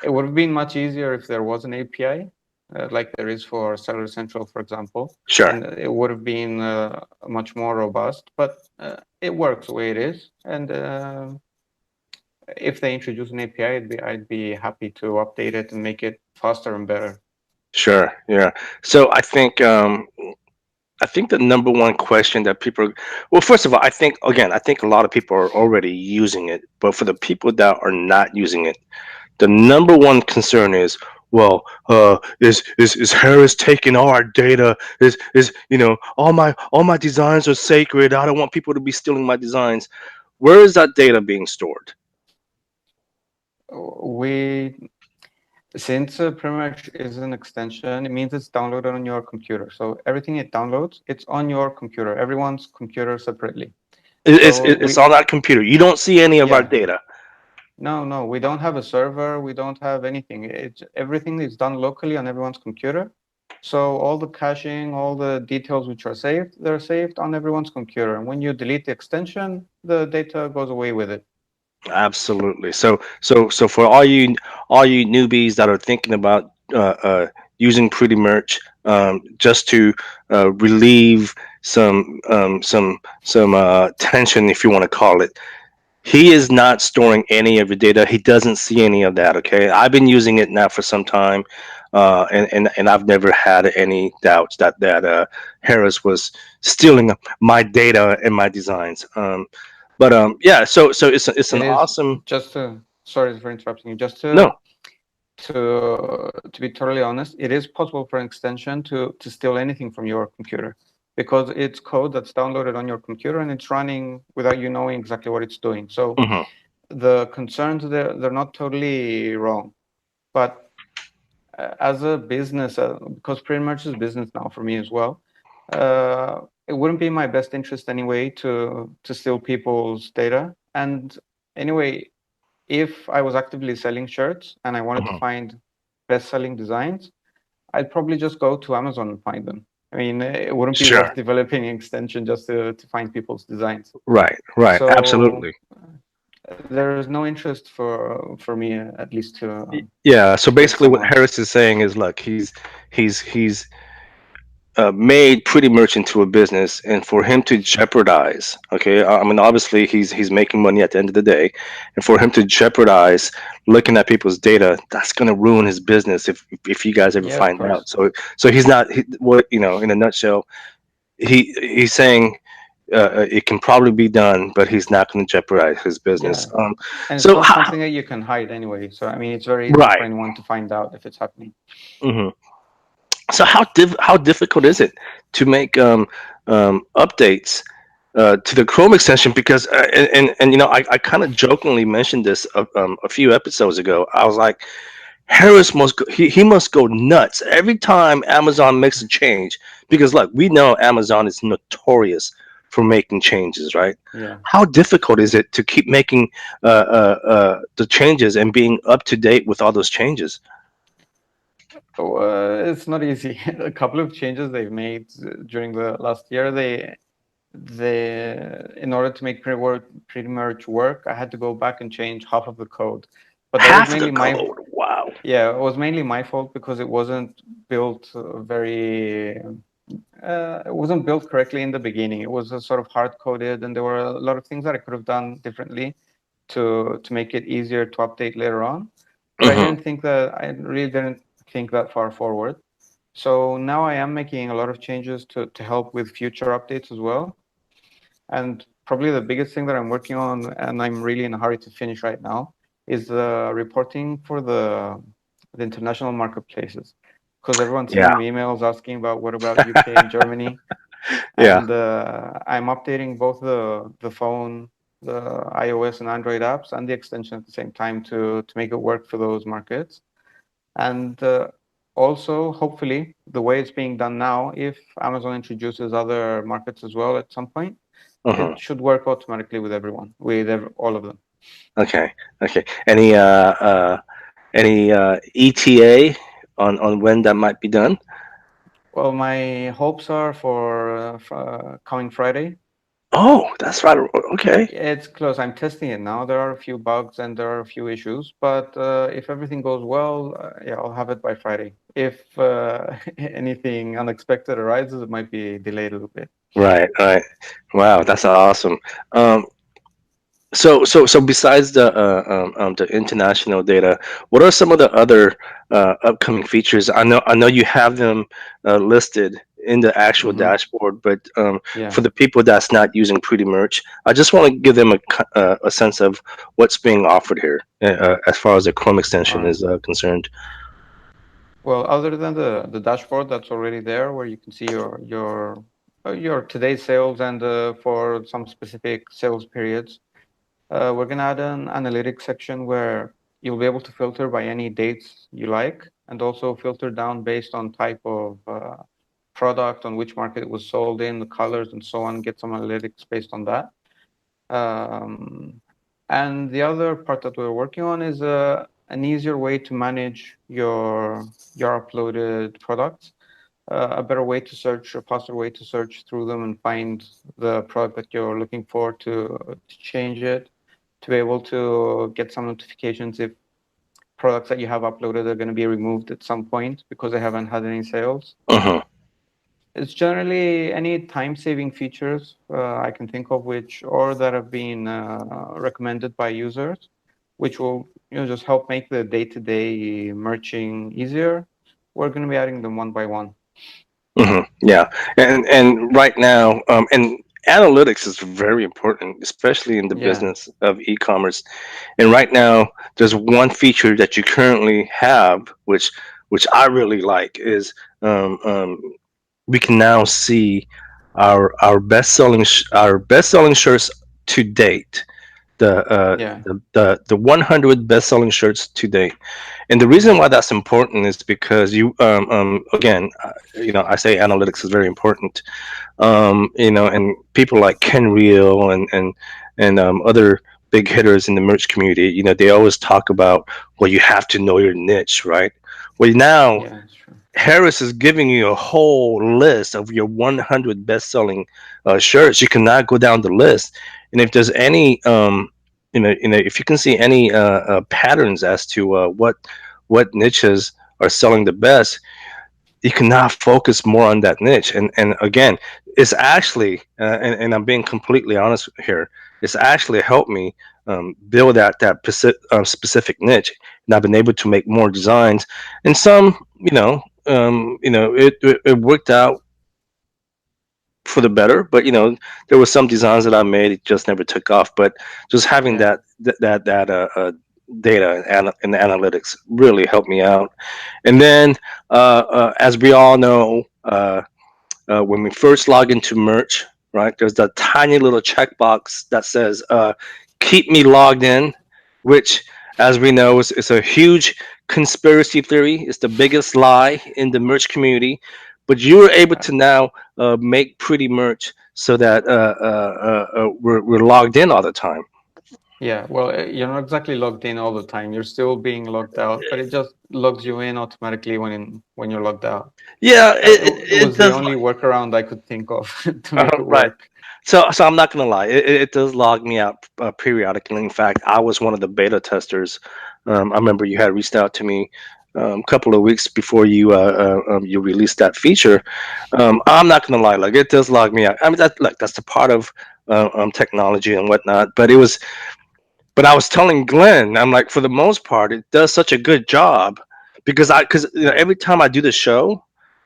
it would have been much easier if there was an API. Like there is for Seller Central, for example. Sure. And it would have been much more robust, but it works the way it is. And if they introduce an API, I'd be happy to update it and make it faster and better. Sure. Yeah. So I think the number one question that people, well, first of all, I think a lot of people are already using it, but for the people that are not using it, the number one concern is, well, is Harris taking all our data? Is all my designs are sacred. I don't want people to be stealing my designs. Where is that data being stored? Since pretty much is an extension, it means it's downloaded on your computer. So everything it downloads, it's on your computer, everyone's computer separately. It's on that computer. You don't see any of our data. No, we don't have a server. We don't have anything. Everything is done locally on everyone's computer. So all the caching, all the details which are saved, they're saved on everyone's computer. And when you delete the extension, the data goes away with it. Absolutely. So for all you newbies that are thinking about using Pretty Merch just to relieve some tension, if you want to call it, he is not storing any of your data. He doesn't see any of that. Okay, I've been using it now for some time, and I've never had any doubts that Harris was stealing my data and my designs. But yeah, so it's an awesome. Sorry for interrupting you. To be totally honest, it is possible for an extension to steal anything from your computer, because it's code that's downloaded on your computer and it's running without you knowing exactly what it's doing. So the concerns they're not totally wrong, but as a business, because pretty much is business now for me as well, it wouldn't be in my best interest anyway to steal people's data. And anyway, if I was actively selling shirts and I wanted to find best-selling designs, I'd probably just go to Amazon and find them. I mean, it wouldn't be worth developing an extension just to find people's designs. Right, so, absolutely. There is no interest for me, at least to. Yeah. So basically, what Harris is saying is, look, he's made Pretty Merch into a business, and for him to jeopardize, okay, I mean, obviously he's making money at the end of the day, and for him to jeopardize looking at people's data, that's going to ruin his business if you guys ever find out. So he's not, in a nutshell, he's saying it can probably be done, but he's not going to jeopardize his business. And it's not something that you can hide anyway. So I mean, it's very easy for anyone to find out if it's happening. So how difficult is it to make updates to the Chrome extension? Because I kind of jokingly mentioned this a few episodes ago. I was like, Harris must go, he must go nuts every time Amazon makes a change because like we know Amazon is notorious for making changes, right? Yeah. How difficult is it to keep making the changes and being up to date with all those changes? So, it's not easy. A couple of changes they've made during the last year, in order to make pretty much work, I had to go back and change half of the code. But that was Half the mainly my code. Wow. yeah, it was mainly my fault because it wasn't built it wasn't built correctly in the beginning. It was sort of hard coded, and there were a lot of things that I could have done differently to make it easier to update later on. But Hmm. I really didn't think that far forward. So now I am making a lot of changes to help with future updates as well. And probably the biggest thing that I'm working on, and I'm really in a hurry to finish right now, is the reporting for the international marketplaces. Because everyone's Yeah. sending me emails asking about what about UK and Germany, Yeah. and I'm updating both the phone, the iOS and Android apps, and the extension at the same time to make it work for those markets. And also, hopefully, the way it's being done now, if Amazon introduces other markets as well at some point, it Hmm. should work automatically with everyone, all of them. Okay. Okay. Any ETA on when that might be done? Well, my hopes are for coming Friday. Oh, that's right. Okay. It's close. I'm testing it now. There are a few bugs and there are a few issues, but if everything goes well, yeah, I'll have it by Friday. If anything unexpected arises, it might be delayed a little bit. Right. Right. Wow, that's awesome. Um, so besides the international data, what are some of the other upcoming features? I know you have them listed in the actual Hmm. dashboard, but Yeah. for the people that's not using Pretty Merch, I just want to give them a sense of what's being offered here as far as the Chrome All extension right. is concerned. Well, other than the dashboard that's already there, where you can see your today's sales and for some specific sales periods, we're gonna add an analytics section where you'll be able to filter by any dates you like, and also filter down based on type of product, on which market it was sold in, the colors, and so on. Get some analytics based on that. Um, and the other part that we're working on is an easier way to manage your uploaded products, a better way to search, a faster way to search through them and find the product that you're looking for to change it, to be able to get some notifications if products that you have uploaded are going to be removed at some point because they haven't had any sales. Hmm. It's generally any time-saving features I can think of, which or that have been recommended by users, which will just help make the day-to-day merching easier. We're going to be adding them one by one. Yeah, and right now, and analytics is very important, especially in the Yeah, business of e-commerce. And right now, there's one feature that you currently have, which I really like, is we can now see our best selling shirts to date. yeah, The 100 best selling shirts to date. And the reason why that's important is because you again, I say analytics is very important. And people like Ken Reel and other big hitters in the merch community, they always talk about, well, you have to know your niche, right? Well, now yeah, sure. Harris is giving you a whole list of your 100 best-selling shirts. You cannot go down the list, and if there's any, if you can see any patterns as to what niches are selling the best, you cannot focus more on that niche. And again, it's actually, and I'm being completely honest here, it's actually helped me build that specific niche, and I've been able to make more designs, and some, it worked out for the better. But there were some designs that I made, it just never took off. But just having Yeah, that data and analytics really helped me out. And then, as we all know, when we first log into Merch, right, there's that tiny little checkbox that says "Keep me logged in," which, as we know, is a huge conspiracy theory. It's the biggest lie in the merch community. But you're able to now make pretty merch so that we're logged in all the time. Yeah, well, you're not exactly logged in all the time. You're still being logged out, but it just logs you in automatically when you're logged out. Yeah, It it was the does. only workaround I could think of to make it Right. work. So I'm not gonna lie, it does log me out periodically. In fact, I was one of the beta testers. I remember you had reached out to me a couple of weeks before you released that feature. I'm not gonna lie, like it does log me out. I mean, that's the part of technology and whatnot. But I was telling Glenn, I'm like, for the most part, it does such a good job because Yeah. every time I do the show,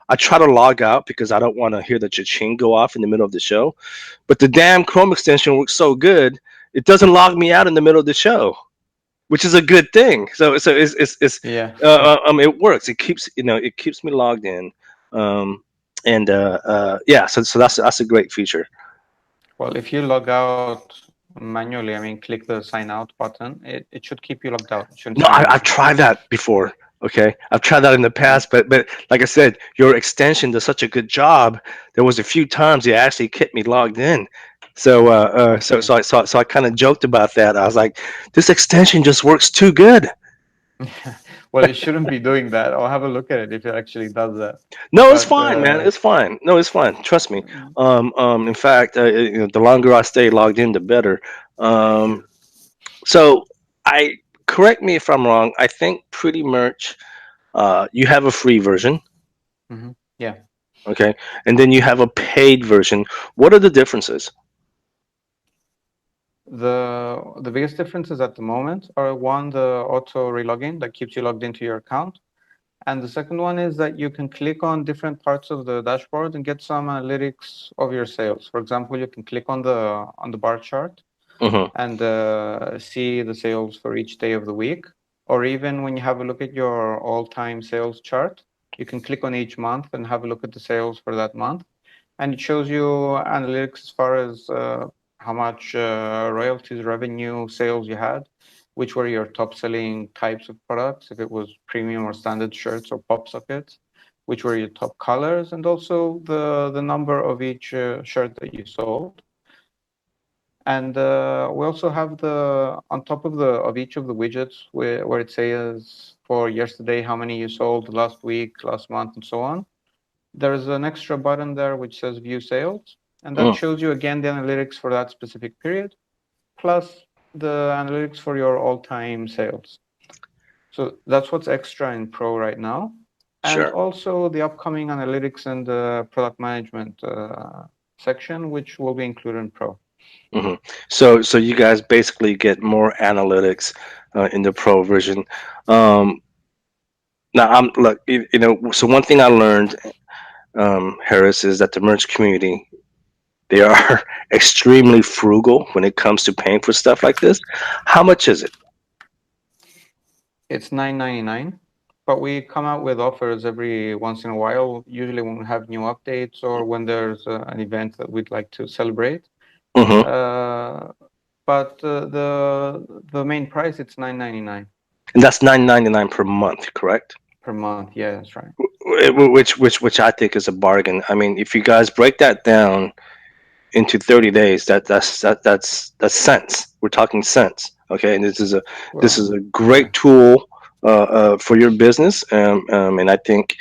I try to log out because I don't want to hear the cha-ching go off in the middle of the show. But the damn Chrome extension works so good, it doesn't log me out in the middle of the show, which is a good thing. So it's Yeah. it works. It keeps me logged in. Um, and yeah, so that's a great feature. Well, if you log out manually, I mean, click the sign out button, it should keep you logged out. It shouldn't No, say I've anything. tried that before. Okay, I've tried that in the Yeah. past, but like I said, your extension does such a good job. There was a few times it actually kept me logged in. So I see. I kind of joked about that. I was like, this extension just works too good. Well, it shouldn't be doing that. I'll have a look at it if it actually does that. No, it's But fine, man. It's fine. No, it's fine. Trust me. In fact, the longer I stay logged in, the better. Um, so I correct me if I'm wrong. I think pretty much you have a free version. yeah, Okay. And then you have a paid version. What are the differences? the biggest differences at the moment are one, the auto relogin that keeps you logged into your account. And the second one is that you can click on different parts of the dashboard and get some analytics of your sales. For example, you can click on the bar chart Hmm. and see the sales for each day of the week. Or even when you have a look at your all-time sales chart, you can click on each month and have a look at the sales for that month. And it shows you analytics as far as how much royalties, revenue, sales you had, which were your top selling types of products, if it was premium or standard shirts or pop sockets, which were your top colors, and also the number of each shirt that you sold. And we also have the on top of the of each of the widgets where it says for yesterday how many you sold, last week, last month, and so on. There's an extra button there which says view sales, and that Mm, shows you again the analytics for that specific period, plus the analytics for your all-time sales. So that's what's extra in Pro right now. And sure. also the upcoming analytics and the product management section, which will be included in Pro. Hmm. So you guys basically get more analytics in the pro version. Um, Now I'm look, So one thing I learned, Harris, is that the merch community, they are extremely frugal when it comes to paying for stuff like this. How much is it? It's $9.99, but we come out with offers every once in a while, usually when we have new updates or when there's an event that we'd like to celebrate. Hmm. Uh, but the main price, it's $9.99 And that's 9.99 per month, correct? per month. Yeah, that's right. Which I think is a bargain. I mean, if you guys break that down into 30 days, that's cents. We're talking cents. Okay, and this is Well, a yeah. great tool for your business. And I think,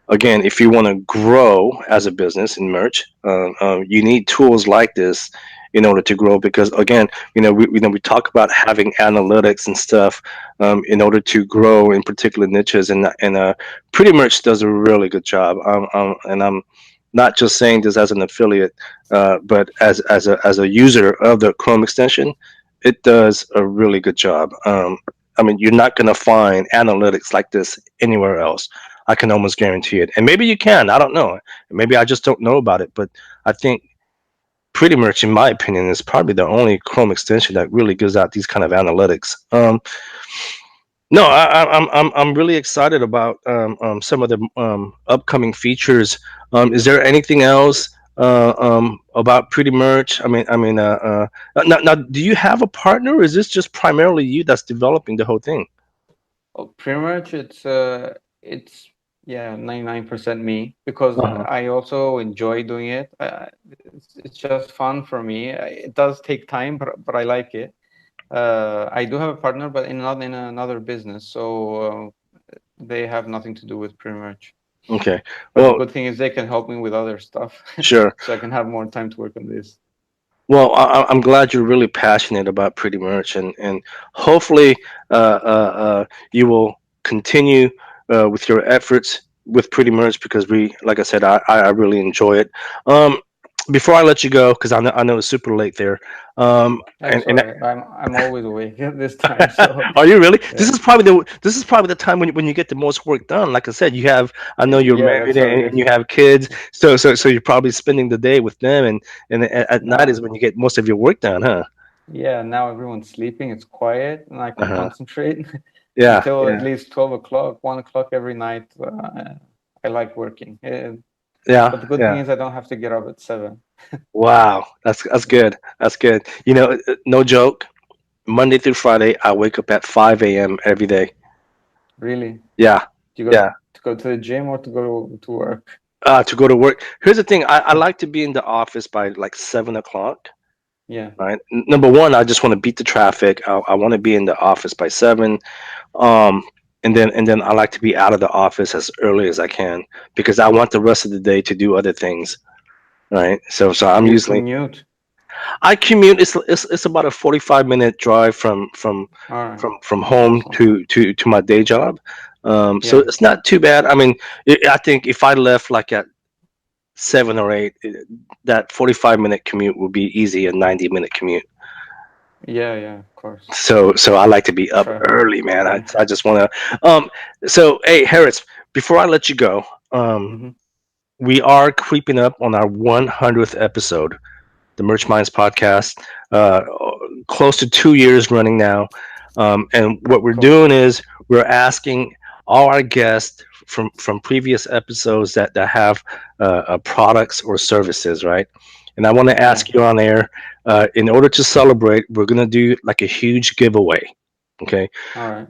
again, if you want to grow as a business in merch, you need tools like this in order to grow. Because again, we talk about having analytics and stuff in order to grow in particular niches, and pretty much does a really good job. And I'm not just saying this as an affiliate, but as a user of the Chrome extension, it does a really good job. I mean, you're not going to find analytics like this anywhere else. I can almost guarantee it. And maybe you can. I don't know. Maybe I just don't know about it. But I think pretty much, in my opinion, is probably the only Chrome extension that really gives out these kind of analytics. No, I'm really excited about some of the upcoming features. Is there anything else about Pretty Merch? Now, do you have a partner, or is this just primarily you that's developing the whole thing? Pretty much, it's yeah, 99% me, because Uh-huh. I also enjoy doing it. It's just fun for me. It does take time, but I like it. I do have a partner, but not in another business, so they have nothing to do with pretty much. Okay. But the Well, good thing is they can help me with other stuff, sure. so I can have more time to work on this. Well, I'm glad you're really passionate about Pretty Merch, and hopefully you will continue with your efforts with Pretty Merch, because like I said, I really enjoy it. Um, Before I let you go, because I know it's super late there. That's all And right. I'm always awake at this time, so are you really? yeah, This is probably the time when you get the most work done. Like I said, I know you're yeah, married that's how it and is. you have kids, so you're probably spending the day with them, and at night is No, when you get most of your work done, huh? yeah, now everyone's sleeping. It's quiet, and I can Uh-huh. concentrate Yeah, until at yeah, least 12 o'clock, 1 o'clock every night. I like working, yeah, but the good thing yeah. is I don't have to get up at 7. Wow, that's Yeah, good. That's good. No joke. Monday through Friday, I wake up at 5 a.m. every day. really. Yeah, Do you go yeah. to go to the gym or to go to work? To go to work. Here's the thing. I like to be in the office by like 7 o'clock. Yeah, Right. Number one, I just want to beat the traffic. I want to be in the office by 7. Um, and then I like to be out of the office as early as I can, because I want the rest of the day to do other things. Right. So I'm and you usually commute. I commute. It's about a 45-minute drive All right, from home that's not bad. to my day job. So Yeah, it's not too bad. I mean, I think if I left like at 7 or 8, that 45-minute commute would be easy, a 90-minute commute. yeah, yeah, of course. So I like to be up Traffic. early, man. I Yeah. I just want to. So hey, Harris, before I let you go, Hmm. we are creeping up on our 100th episode, the Merch Minds podcast. Close to 2 years running now, and what we're Cool. doing is we're asking all our guests from previous episodes that have products or services, right? And I want to Yeah. ask you on air. In order to celebrate, we're gonna do like a huge giveaway. Okay, All right.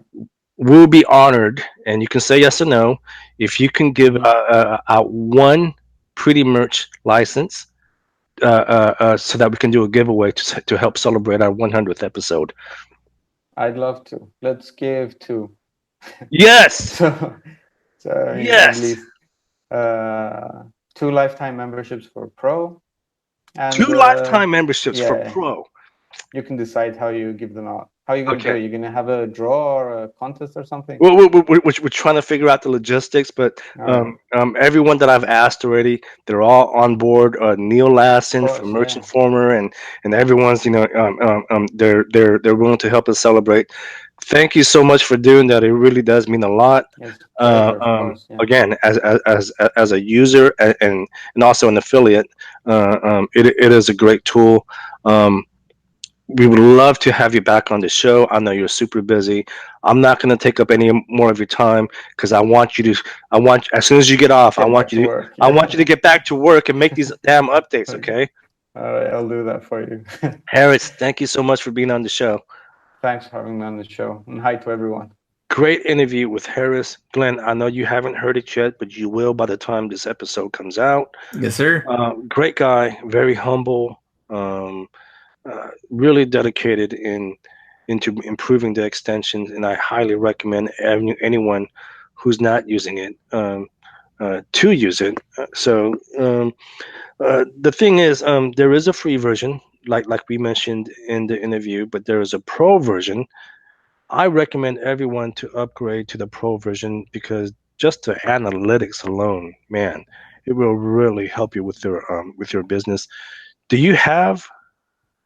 we'll be honored, and you can say yes or no if you can give Mm-hmm. out one Pretty Merch license, so that we can do a giveaway to help celebrate our 100th episode. I'd love to. Let's give two. Yes, So, so I mean, at yes. least uh, 2 lifetime memberships for Pro, Two and lifetime memberships for yeah, Pro. you can decide how you give them out. How are you gonna do Okay. it? You're gonna have a draw or a contest or something? We're trying to figure out the logistics, but All right. everyone that I've asked already, they're all on board. Neil Of Lassen from course, Merch yeah. Informer, and everyone's, they're willing to help us celebrate. Thank you so much for doing that. It really does mean a lot. It's a pleasure, of course, yeah. Again, as a user and also an affiliate, it is a great tool. We would love to have you back on the show. I know you're super busy. I'm not going to take up any more of your time, because I want, as soon as you get off, Get back to work, I want you to yeah. get back to work and make these damn updates. Okay. Okay. All right, I'll do that for you. Harris, thank you so much for being on the show. Thanks for having me on the show, and hi to everyone. Great interview with Harris. Glenn, I know you haven't heard it yet, but you will by the time this episode comes out. Yes, sir. Great guy, very humble, really dedicated into improving the extensions, and I highly recommend anyone who's not using it to use it. The thing is, there is a free version, like we mentioned in the interview, but there is a pro version. I recommend everyone to upgrade to the pro version, because just the analytics alone, man, it will really help you with your business. Do you have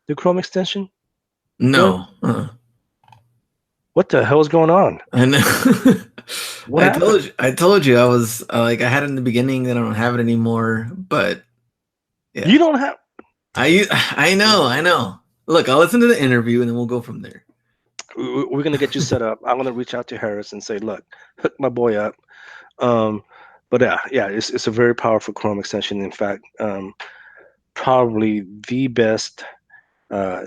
the Chrome extension, Glenn? No. What the hell is going on? I know. What happened? I told you I was like I had it in the beginning, then I don't have it anymore. But yeah, You don't have. I know. Look, I'll listen to the interview and then we'll go from there. We're gonna get you set up. I'm gonna reach out to Harris and say, look, hook my boy up. Um, but yeah, it's a very powerful Chrome extension. In fact, probably the best, uh,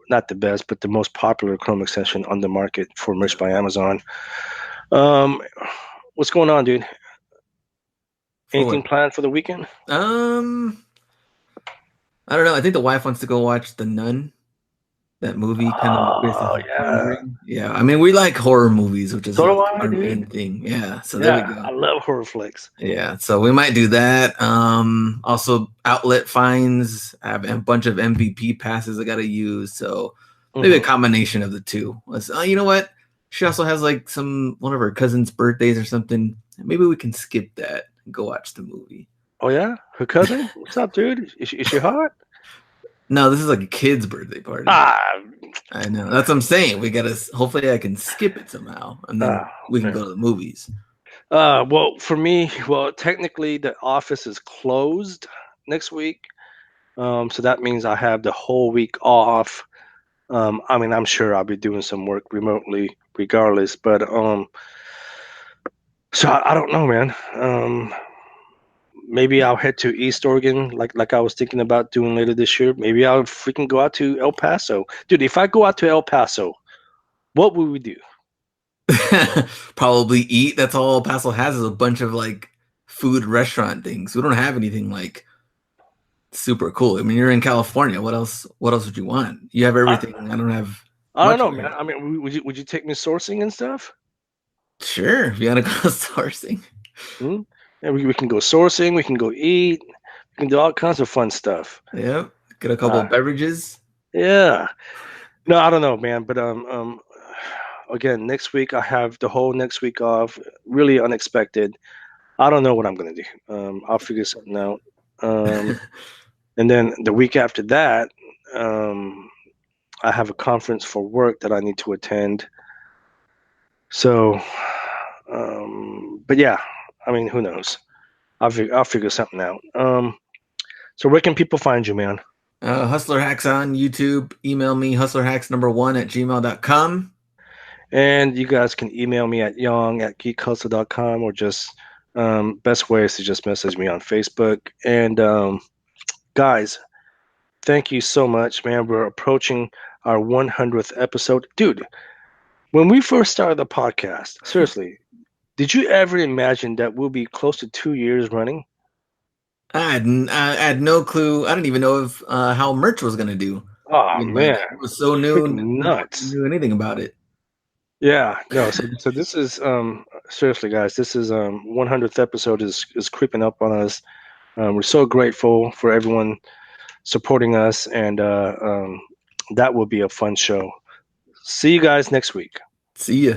not the best, but the most popular Chrome extension on the market for Merch Yeah. by Amazon. What's going on, dude? Anything what? planned for the weekend? I don't know. I think the wife wants to go watch The Nun. That movie kind of based off Oh of yeah, Conjuring. Yeah, I mean we like horror movies, which is so do like I, our dude. main thing. Yeah, so there we Yeah, go. I love horror flicks. Yeah, so we might do that. Also outlet finds. I have a bunch of MVP passes I gotta use, so maybe a combination of the two. You know what? She also has like one of her cousin's birthdays or something. Maybe we can skip that and go watch the movie. Oh yeah, her cousin. What's up, dude? Is she hot? No, this is like a kid's birthday party. Ah, I know. That's what I'm saying. We gotta. Hopefully, I can skip it somehow, and then we can man. go to the movies. Well, for me, technically the office is closed next week. So that means I have the whole week off. I mean, I'm sure I'll be doing some work remotely regardless, but so I don't know, man. Maybe I'll head to East Oregon, like I was thinking about doing later this year. Maybe I'll freaking go out to El Paso, dude. If I go out to El Paso, what would we do? Probably eat. That's all El Paso has is a bunch of like food restaurant things. We don't have anything like super cool. I mean, you're in California. What else? What else would you want? You have everything. I don't have. I don't Much know, of man. it. I mean, would you take me sourcing and stuff? Sure, if you want to go sourcing. Hmm? Yeah, we can go sourcing. We can go eat. We can do all kinds of fun stuff. Yep. Get a couple of beverages. Yeah. No, I don't know, man. But again, next week I have the whole next week off. Really unexpected. I don't know what I'm gonna do. I'll figure something out. And then the week after that, I have a conference for work that I need to attend. So, but yeah, I mean, who knows? I'll figure something out. So where can people find you, man? Hustler Hacks on YouTube. Email me hustlerhacks1@gmail.com. And you guys can email me at young@geekhustle.com, or just best way is to just message me on Facebook. And guys, thank you so much, man. We're approaching our 100th episode. Dude, when we first started the podcast, seriously, did you ever imagine that we'll be close to 2 years running? I had no clue. I didn't even know if how merch was gonna do. I Oh mean, like man, it was so new, freaking nobody nuts. knew anything about it. Yeah, no. So this is seriously, guys. This is 100th episode is creeping up on us. We're so grateful for everyone supporting us, and that will be a fun show. See you guys next week. See ya.